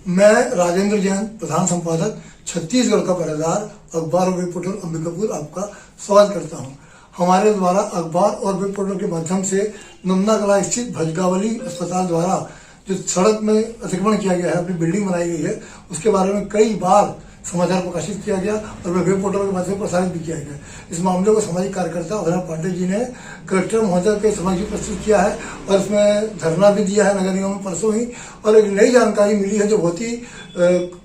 मैं राजेंद्र जैन, प्रधान संपादक, छत्तीसगढ़ का पहरेदार, अखबार और वेब पोर्टल अंबिकापुर आपका स्वागत करता हूं। हमारे द्वारा अखबार और वेब पोर्टल के माध्यम से नंदाकला स्थित भजगावली अस्पताल द्वारा जो सड़क में अतिक्रमण किया गया है, अपनी बिल्डिंग बनाई गई है, उसके बारे में कई बार समाचार प्रकाशित किया गया और वेब पोर्टल के माध्यम से प्रसारित भी किया गया। इस मामले को सामाजिक कार्यकर्ता अभिनव पांडे जी ने कलेक्टर महोदय के समक्ष प्रस्तुत किया है और इसमें धरना भी दिया है नगर निगम में परसों ही। और एक नई जानकारी मिली है जो बहुत ही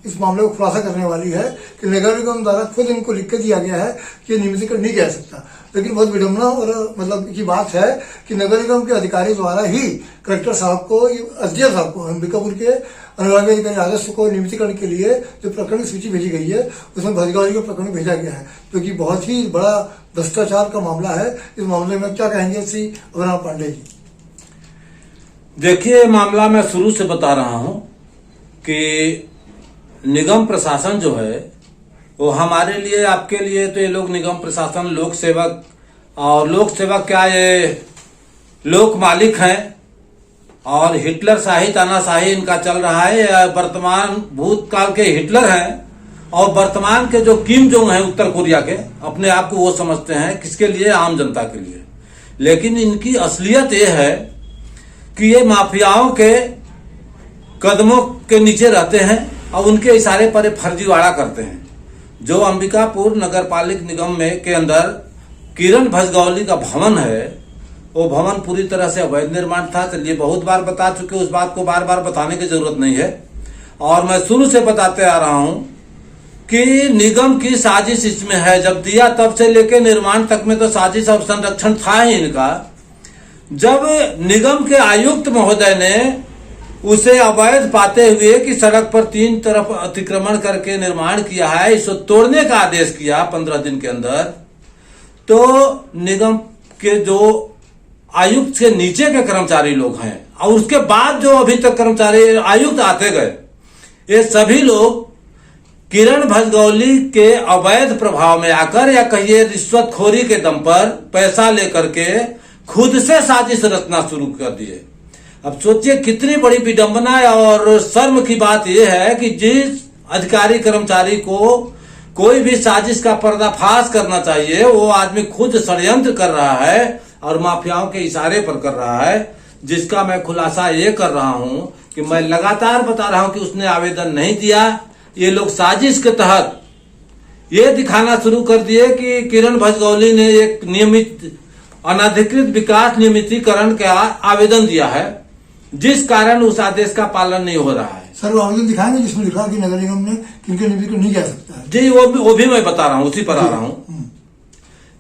इस मामले को खुलासा करने वाली है कि नगर निगम द्वारा खुद इनको लिख के दिया गया है कि नियमितीकरण नहीं किया सकता। लेकिन बहुत विडम्बना और मतलब की बात है कि नगर निगम के अधिकारी द्वारा ही कलेक्टर साहब को, एसडीएम साहब को, अंबिकापुर के अनुरागी अधिकारी राजस्व को नियमितीकरण के लिए जो प्रकरण की सूची भेजी गई है उसमें भजगावली का प्रकरण भेजा गया है, जो कि बहुत ही बड़ा भ्रष्टाचार का मामला है। इस मामले में क्या कहेंगे श्री अभिनव पांडे जी? देखिए, मामला मैं शुरू से बता रहा हूं कि निगम प्रशासन जो है वो हमारे लिए, आपके लिए तो ये लोग निगम प्रशासन, लोक सेवक, और लोक सेवक क्या, ये लोक मालिक हैं और हिटलर शाही तानाशाही इनका चल रहा है। वर्तमान भूतकाल के हिटलर हैं और वर्तमान के जो किम जोंग हैं उत्तर कोरिया के, अपने आप को वो समझते हैं किसके लिए? आम जनता के लिए। लेकिन इनकी असलियत ये है कि ये माफियाओं के कदमों के नीचे रहते हैं और उनके इशारे पर फर्जीवाड़ा करते हैं। जो अंबिकापुर नगर पालिक निगम में के अंदर किरण भजगावली का भवन है, वो भवन पूरी तरह से अवैध निर्माण था। चलिए, बहुत बार बता चुके, उस बात को बार बार बताने की जरूरत नहीं है। और मैं शुरू से बताते आ रहा हूं कि निगम की साजिश इसमें है। जब दिया तब से लेके निर्माण तक में तो साजिश और संरक्षण था ही इनका। जब निगम के आयुक्त महोदय ने उसे अवैध पाते हुए कि सड़क पर 3 तरफ अतिक्रमण करके निर्माण किया है, इसको तोड़ने का आदेश किया 15 दिन के अंदर, तो निगम के जो आयुक्त के नीचे के कर्मचारी लोग हैं और उसके बाद जो अभी तक कर्मचारी आयुक्त आते गए, ये सभी लोग किरण भजगावली के अवैध प्रभाव में आकर, या कहिए रिश्वतखोरी के दम पर पैसा लेकर के खुद से साजिश रचना शुरू कर दिए। अब सोचिए कितनी बड़ी विडंबना और शर्म की बात यह है कि जिस अधिकारी कर्मचारी को कोई भी साजिश का पर्दाफाश करना चाहिए, वो आदमी खुद षड्यंत्र कर रहा है और माफियाओं के इशारे पर कर रहा है, जिसका मैं खुलासा ये कर रहा हूं कि मैं लगातार बता रहा हूं कि उसने आवेदन नहीं दिया। ये लोग साजिश के तहत ये दिखाना शुरू कर दिए कि किरण भजगावली ने एक नियमित अनधिकृत विकास नियमितीकरण का आवेदन दिया है, जिस कारण उस आदेश का पालन नहीं हो रहा है। सर, वो आवेदन दिखाएंगे जिसमें लिखा कि नगर निगम ने किनके नियमितीकरण नहीं किया सकता है? जी, वो भी मैं बता रहा हूँ, उसी पर आ रहा हूँ।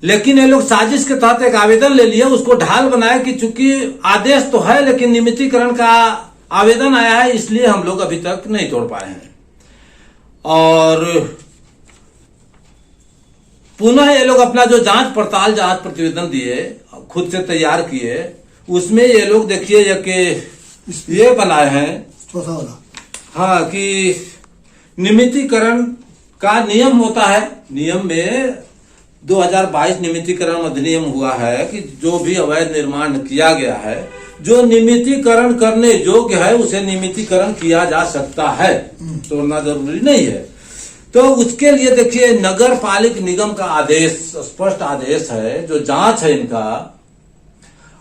लेकिन ये लोग साजिश के तहत एक आवेदन ले लिए, उसको ढाल बनाया कि चूंकि आदेश तो है लेकिन नियमितीकरण का आवेदन आया है, इसलिए हम लोग अभी तक नहीं तोड़ पाए हैं। और पुनः ये लोग अपना जो जांच प्रतिवेदन दिए, खुद से तैयार किए, उसमें ये लोग देखिए कि ये बनाए हैं चौथा वाला, हाँ, कि नियमितीकरण का नियम होता है। नियम में 2022 नियमितीकरण अधिनियम हुआ है कि जो भी अवैध निर्माण किया गया है, जो नियमितीकरण करने योग्य है, उसे नियमितीकरण किया जा सकता है, तोड़ना जरूरी नहीं है। तो उसके लिए देखिए नगर पालिक निगम का आदेश, स्पष्ट आदेश है, जो जांच है इनका,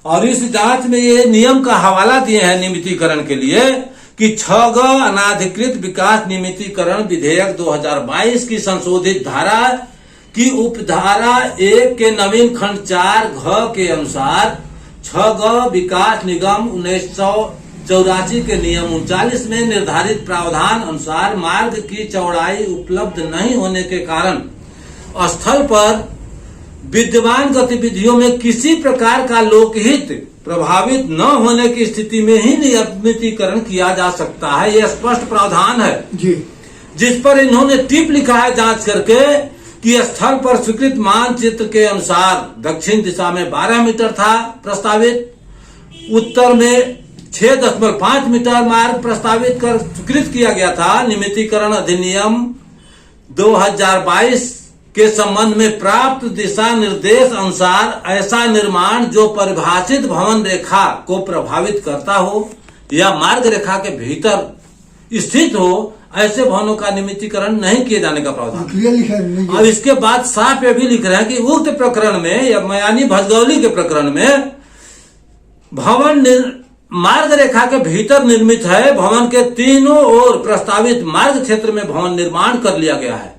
और इस जांच में ये नियम का हवाला दिए हैं नियमितीकरण के लिए कि 6ग अनाधिकृत विकास नियमितीकरण विधेयक 2022 की संशोधित धारा की उपधारा 1 के नवीन खंड 4 घ के अनुसार 6ग विकास निगम 1984 के नियम 39 में निर्धारित प्रावधान अनुसार मार्ग की चौड़ाई उपलब्ध नहीं होने के कारण स्थल पर विद्यमान गतिविधियों में किसी प्रकार का लोकहित प्रभावित न होने की स्थिति में ही नियमितीकरण किया जा सकता है। यह स्पष्ट प्रावधान है जी, जिस पर इन्होंने टिप लिखा है जांच करके कि स्थल पर स्वीकृत मानचित्र के अनुसार दक्षिण दिशा में 12 मीटर था प्रस्तावित, उत्तर में 6.5 मीटर मार्ग प्रस्तावित कर स्वीकृत किया गया था। नियमितीकरण अधिनियम 2022 के संबंध में प्राप्त दिशा निर्देश अनुसार ऐसा निर्माण जो परिभाषित भवन रेखा को प्रभावित करता हो या मार्ग रेखा के भीतर स्थित हो ऐसे भवनों का नियमितीकरण नहीं किए जाने का प्रावधान। क्लियर लिखा है नहीं अब इसके बाद साफ ये भी लिख रहे हैं कि उक्त प्रकरण में या यानी भजगौली के प्रकरण में भवन मार्ग रेखा के भीतर निर्मित है, भवन के तीनों ओर प्रस्तावित मार्ग क्षेत्र में भवन निर्माण कर लिया गया है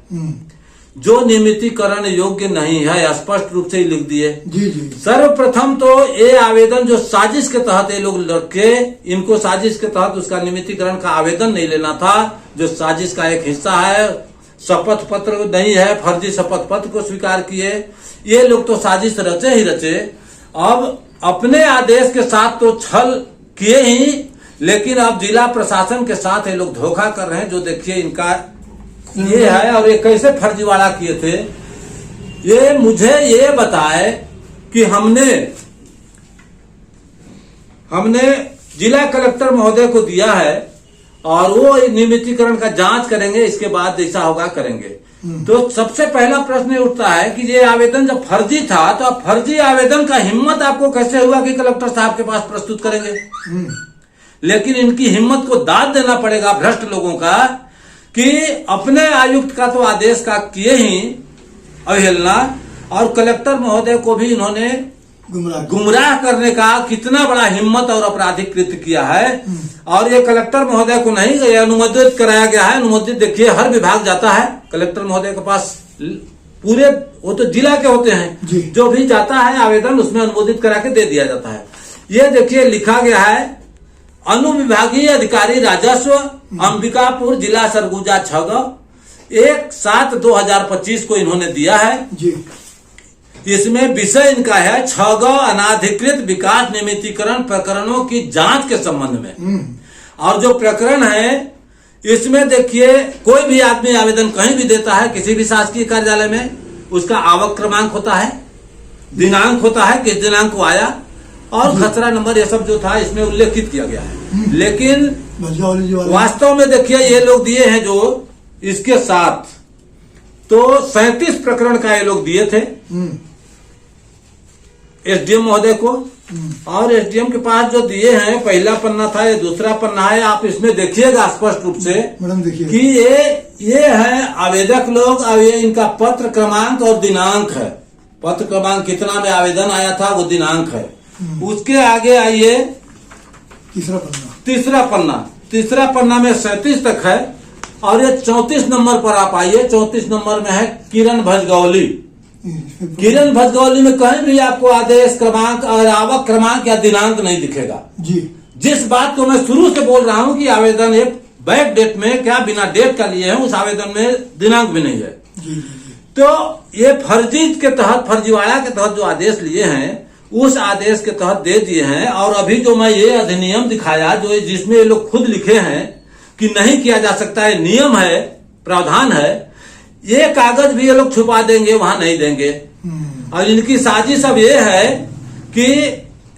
जो नियमितीकरण योग्य नहीं है, स्पष्ट रूप से ही लिख दिए। जी जी। सर्वप्रथम तो ये आवेदन जो साजिश के तहत ये लोग लड़के, इनको साजिश के तहत उसका नियमितीकरण का आवेदन नहीं लेना था, जो साजिश का एक हिस्सा है। शपथ पत्र नहीं है, फर्जी शपथ पत्र को स्वीकार किए। ये लोग तो साजिश रचे ही रचे। अब अपने आदेश के साथ तो छल किए ही, लेकिन अब जिला प्रशासन के साथ ये लोग धोखा कर रहे हैं। जो देखिए इनका ये है, और ये कैसे फर्जीवाड़ा किए थे ये मुझे ये बताए कि हमने जिला कलेक्टर महोदय को दिया है और वो नियमितीकरण का जांच करेंगे, इसके बाद जैसा होगा करेंगे। तो सबसे पहला प्रश्न उठता है कि ये आवेदन जब फर्जी था तो अब फर्जी आवेदन का हिम्मत आपको कैसे हुआ कि कलेक्टर साहब के पास प्रस्तुत करेंगे। लेकिन इनकी हिम्मत को दाद देना पड़ेगा भ्रष्ट लोगों का कि अपने आयुक्त का तो आदेश का किए ही अवहेलना, और कलेक्टर महोदय को भी इन्होंने गुमराह करने का कितना बड़ा हिम्मत और आपराधिक कृत्य किया है। और ये कलेक्टर महोदय को नहीं अनुमोदित कराया गया है। अनुमोदित देखिए हर विभाग जाता है कलेक्टर महोदय के पास, पूरे वो तो जिला के होते हैं, जो भी जाता है आवेदन उसमें अनुमोदित करा के दे दिया जाता है। ये देखिए लिखा गया है अनुविभागीय अधिकारी राजस्व अंबिकापुर जिला सरगुजा 1/7/2025 को इन्होंने दिया है जी। इसमें विषय इनका है 6 अनाधिकृत विकास नियमितीकरण प्रकरणों की जांच के संबंध में। और जो प्रकरण है इसमें देखिए कोई भी आदमी आवेदन कहीं भी देता है किसी भी शासकीय कार्यालय में, उसका आवक क्रमांक होता है, दिनांक होता है, किस दिनांक को आया, और खसरा नंबर, ये सब जो था इसमें उल्लेखित किया गया है। लेकिन वास्तव में देखिए ये लोग दिए हैं जो इसके साथ तो 37 प्रकरण का ये लोग दिए थे एसडीएम महोदय को। और एसडीएम के पास जो दिए हैं पहला पन्ना था, ये दूसरा पन्ना है। आप इसमें देखिएगा स्पष्ट रूप से कि ये है आवेदक लोग, और ये इनका पत्र क्रमांक और दिनांक है। पत्र क्रमांक कितना में आवेदन आया था वो दिनांक है। उसके आगे आइए तीसरा पन्ना में 37 तक है। और ये 34 नंबर पर आप आइए, 34 नंबर में है किरण भजगौली। किरण भजगौली में कहीं भी आपको आदेश क्रमांक और आवक क्रमांक या दिनांक नहीं दिखेगा जी। जिस बात को मैं शुरू से बोल रहा हूं कि आवेदन एक बैक डेट में क्या बिना डेट का लिए हैं, उस आवेदन में दिनांक भी नहीं है जी। तो ये फर्जी के तहत, फर्जीवाड़ा के तहत जो आदेश लिए हैं उस आदेश के तहत दे दिए हैं। और अभी जो मैं ये अधिनियम दिखाया जो जिसमें ये लोग खुद लिखे हैं कि नहीं किया जा सकता है, नियम है, प्रावधान है, ये कागज भी ये लोग छुपा देंगे, वहां नहीं देंगे। और इनकी साजिश अब ये है कि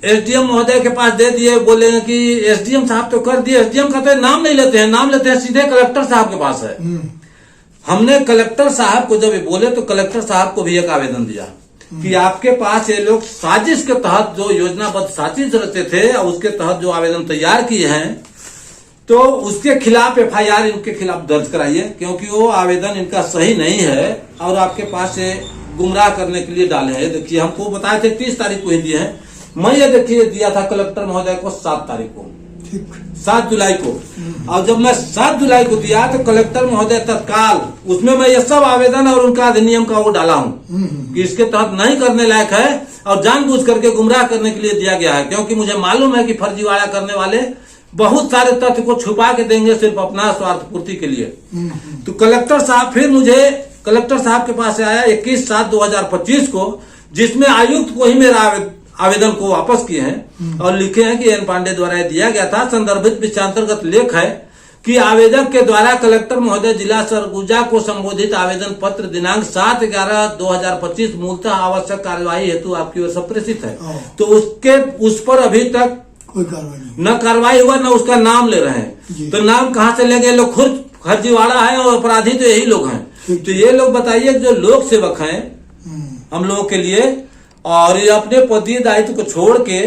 एसडीएम महोदय के पास दे दिए, बोलेंगे कि एसडीएम साहब तो कर दिए। एसडीएम का तो नाम नहीं लेते हैं, नाम लेते हैं सीधे कलेक्टर साहब के पास है। हमने कलेक्टर साहब को जब ये बोले तो कलेक्टर साहब को भी एक आवेदन दिया कि आपके पास ये लोग साजिश के तहत जो योजनाबद्ध साजिश रचे थे और उसके तहत जो आवेदन तैयार किए हैं तो उसके खिलाफ एफआईआर इनके खिलाफ दर्ज कराइए, क्योंकि वो आवेदन इनका सही नहीं है और आपके पास से गुमराह करने के लिए डाले हैं। देखिए हमको बताए थे 30 तारीख को ही दिए हैं। मैं ये देखिए दिया था कलेक्टर महोदय को 7 तारीख को, 7 जुलाई को। और जब मैं 7 जुलाई को दिया तो कलेक्टर महोदय तत्काल उसमें मैं ये सब आवेदन और उनका अधिनियम का वो डाला हूँ कि इसके तहत नहीं करने लायक है और जानबूझ करके गुमराह करने के लिए दिया गया है, क्योंकि मुझे मालूम है कि फर्जीवाड़ा करने वाले बहुत सारे तथ्य को छुपा के देंगे सिर्फ अपना स्वार्थ पूर्ति के लिए। तो कलेक्टर साहब फिर मुझे कलेक्टर साहब के पास से आया 21/7/2025 को, जिसमें आयुक्त को ही मेरा आवेदन को वापस किए हैं और लिखे हैं कि एन पांडे द्वारा दिया गया था। संदर्भित विषयांतर्गत लेख है कि आवेदक के द्वारा कलेक्टर महोदय जिला सरगुजा को संबोधित आवेदन पत्र दिनांक 7/11/2025 मूलतः आवश्यक कार्यवाही हेतु आपकी ओर से प्रेषित है। तो उस पर अभी तक कोई कार्रवाई नहीं, न कार्रवाई हुआ न उसका नाम ले रहे हैं। तो नाम कहाँ से लेंगे? लोग खुद फर्जीवाड़ा है और अपराधी तो यही लोग हैं। तो ये लोग बताइए जो लोक सेवक हैं हम लोगों के लिए, और ये अपने पदीय दायित्व को छोड़ के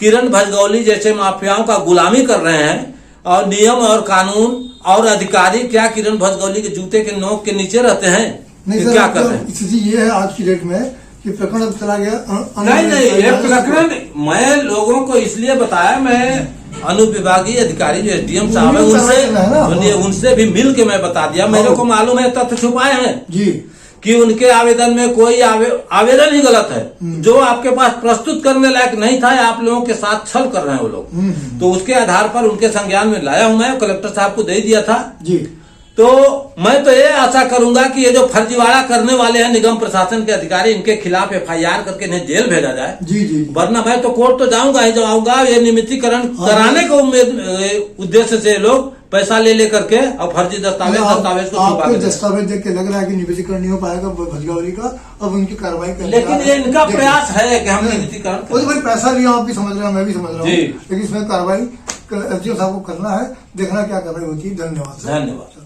किरण भजगौली जैसे माफियाओं का गुलामी कर रहे हैं और नियम और कानून और अधिकारी क्या किरण भजगौली के जूते के नोक के नीचे रहते हैं? नहीं कि सर, क्या कर रहे हैं? स्थिति ये है आज की डेट में कि प्रकरण अब चला गया नहीं, ये प्रकरण मैं लोगों को इसलिए बताया, मैं अनुविभागीय अधिकारी जो एसडीएम साहब है उनसे उनसे भी मिल के मैं बता दिया। मेरे को मालूम है तथ्य छुपाए हैं जी कि उनके आवेदन में कोई आवेदन ही गलत है, जो आपके पास प्रस्तुत करने लायक नहीं था, आप लोगों के साथ छल कर रहे हैं वो लोग। तो उसके आधार पर उनके संज्ञान में लाया हूं, मैं कलेक्टर साहब को दे दिया था जी। तो मैं तो ये आशा करूंगा कि ये जो फर्जीवाड़ा करने वाले हैं निगम प्रशासन के अधिकारी, इनके खिलाफ एफआईआर करके इन्हें जेल भेजा जाए। जी जी जी। वरना मैं तो कोर्ट तो जाऊंगा ही जाऊंगा। ये नियमितीकरण कराने के उद्देश्य से लोग पैसा ले करके और फर्जी दस्तावेज को छुपा आपको के दस्तावेज देख के लग रहा है कि नियमितीकरण नहीं हो पाएगा भजगौली का, अब उनकी कार्रवाई करें। लेकिन ये इनका प्रयास है कि हम नियमितीकरण वो तो भाई पैसा लिया, आप भी समझ रहे हैं, मैं भी समझ रहा हूँ, जी। लेकिन इसमें कार्रवाई एसडीओ साहब को करना है, देखना क्या कार्रवाई होती है। धन्यवाद सर। धन्यवाद।